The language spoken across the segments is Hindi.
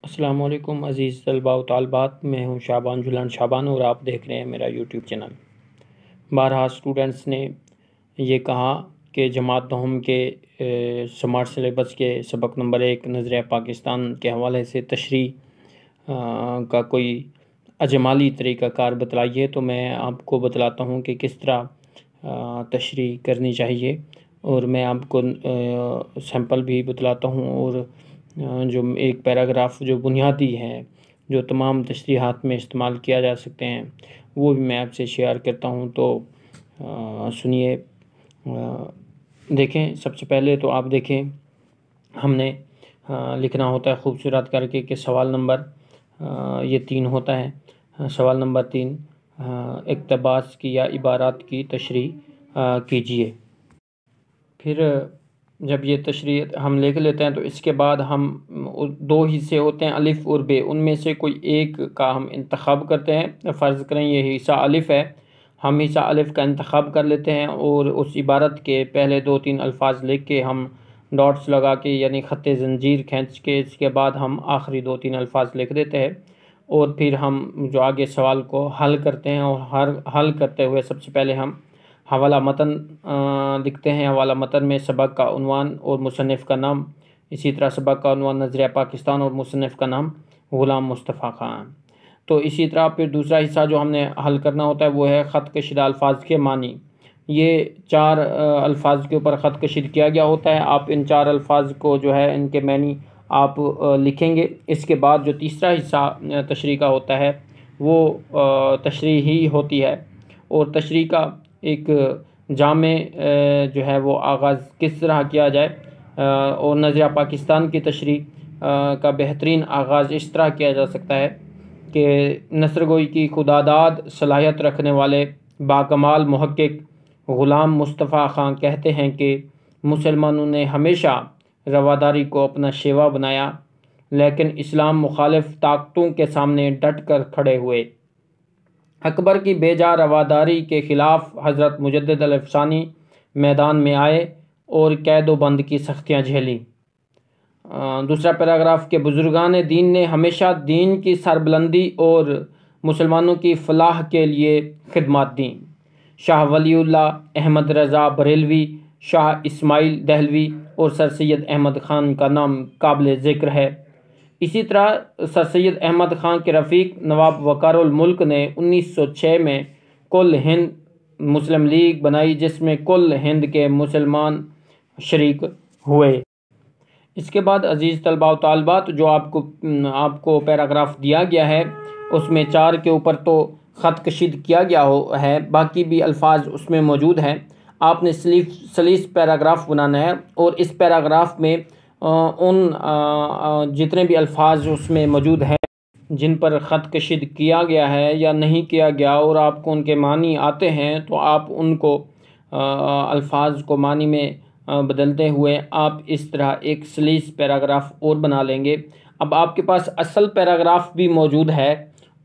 अस्सलाम वालेकुम अज़ीज़ तलबा व तालिबात, मैं हूं शाबान जुलान शाबान और आप देख रहे हैं मेरा यूट्यूब चैनल। बारहा स्टूडेंट्स ने ये कहा कि जमात नहम के स्मार्ट सिलेबस के सबक नंबर 1 नज़रिया पाकिस्तान के हवाले से तशरीह का कोई अजमाली तरीक़ाकार बतलाइए। तो मैं आपको बतलाता हूँ कि किस तरह तशरीह करनी चाहिए और मैं आपको सैंपल भी बतलाता हूँ और जो एक पैराग्राफ जो बुनियादी हैं, जो तमाम तशरीहात में इस्तेमाल किया जा सकते हैं, वो भी मैं आपसे शेयर करता हूँ। तो सुनिए, देखें। सबसे पहले तो आप देखें, हमने लिखना होता है खूबसूरत करके कि सवाल नंबर ये 3 होता है। सवाल नंबर 3, इक़्तिबास की या इबारत की तशरीह कीजिए। फिर जब ये तशरीह हम लिख लेते हैं तो इसके बाद हम 2 हिस्से होते हैं, अलिफ़ और बे। उनमें से कोई एक का हम इंतख़ाब करते हैं। फ़र्ज़ करें ये हिस्सा अलिफ़ है, हम हिस्सा अलिफ़ का इंतख़ाब कर लेते हैं और उस इबारत के पहले 2-3 अल्फ़ाज लिख के हम डॉट्स लगा के यानी ख़त्ते ज़ंजीर खींच के इसके बाद हम आखिरी 2-3 अल्फ़ाज लिख देते हैं और फिर हम जो आगे सवाल को हल करते हैं। और हल करते हुए सबसे पहले हम हवाला मतन लिखते हैं। हवाला मतन में सबक का उन्वान और मुसन्निफ़ का नाम, इसी तरह सबक का उन्वान नज़रिया पाकिस्तान और मुसन्निफ़ का नाम ग़ुलाम मुस्तफ़ा ख़ान। तो इसी तरह फिर दूसरा हिस्सा जो हमने हल करना होता है वो है ख़त कशीदा अल्फ़ाज के मानी। ये 4 अल्फ़ाज के ऊपर ख़त कशीद किया गया होता है। आप इन 4 अल्फ़ाज को जो है इनके मानी आप लिखेंगे। इसके बाद जो तीसरा हिस्सा तशरीह का होता है वो तशरीह ही होती है और तशरीह का एक जामे जो है वो आगाज़ किस तरह किया जाए और नज़रिया पाकिस्तान की तशरीह का बेहतरीन आगाज़ इस तरह किया जा सकता है कि नस्रगोई की खुदादाद सलाहियत रखने वाले बाकमाल मुहक्किक ग़ुलाम मुस्तफ़ा ख़ान कहते हैं कि मुसलमानों ने हमेशा रवादारी को अपना शेवा बनाया, लेकिन इस्लाम मुखालिफ ताकतों के सामने डट कर खड़े हुए। अकबर की बेजा रवादारी के ख़िलाफ़ हज़रत मुजद्दिद अल-अफ़सानी मैदान में आए और कैद व बंद की सख्तियाँ झेली। दूसरा पैराग्राफ के बुज़ुर्गान दीन ने हमेशा दीन की सरबुलंदी और मुसलमानों की फ़लाह के लिए खिदमत दी। शाह वलीउल्लाह अहमद रज़ा बरेलवी, शाह इस्माइल दहलवी और सर सैयद अहमद ख़ान का नाम काबिल ज़िक्र है। इसी तरह सर सैयद अहमद ख़ान के रफ़ीक नवाब वक़ारुल मुल्क ने 1906 में कुल हिंद मुस्लिम लीग बनाई, जिसमें कुल हिंद के मुसलमान शरीक हुए। इसके बाद अज़ीज़ तलबा व तालिबात, जो आपको पैराग्राफ दिया गया है उसमें 4 के ऊपर तो ख़त कशीद किया गया है, बाकी भी अल्फाज उसमें मौजूद हैं। आपने सलीस पैराग्राफ बनाना है और इस पैराग्राफ में उन जितने भी अल्फाज उसमें मौजूद हैं जिन पर ख़त कशीद किया गया है या नहीं किया गया और आपको उनके मानी आते हैं, तो आप उनको अल्फाज को मानी में बदलते हुए आप इस तरह एक सलीस पैराग्राफ और बना लेंगे। अब आपके पास असल पैराग्राफ भी मौजूद है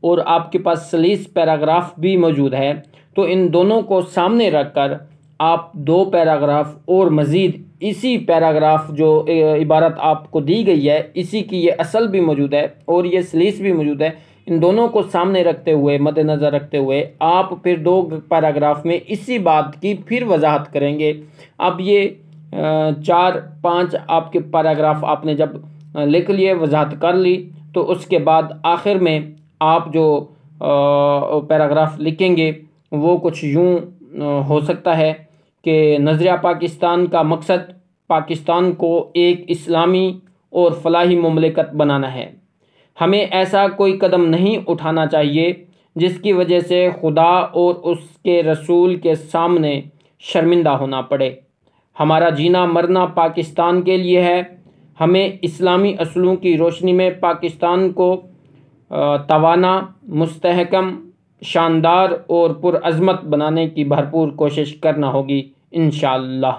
और आपके पास सलीस पैराग्राफ भी मौजूद है, तो इन दोनों को सामने रख कर आप 2 पैराग्राफ और मज़ीद इसी पैराग्राफ जो इबारत आपको दी गई है इसी की ये असल भी मौजूद है और ये सलीस भी मौजूद है। इन दोनों को सामने रखते हुए, मद्देनज़र रखते हुए आप फिर 2 पैराग्राफ में इसी बात की फिर वजाहत करेंगे। अब ये 4-5 आपके पैराग्राफ आपने जब लिख लिए, वजाहत कर ली, तो उसके बाद आखिर में आप जो पैराग्राफ लिखेंगे वो कुछ यूँ हो सकता है कि नज़रिया पाकिस्तान का मकसद पाकिस्तान को एक इस्लामी और फलाही मुमलिकत बनाना है। हमें ऐसा कोई कदम नहीं उठाना चाहिए जिसकी वजह से खुदा और उसके रसूल के सामने शर्मिंदा होना पड़े। हमारा जीना मरना पाकिस्तान के लिए है। हमें इस्लामी असूलों की रोशनी में पाकिस्तान को तवाना, मुस्तहकम, शानदार और पुरअज़मत बनाने की भरपूर कोशिश करना होगी इंशाअल्लाह।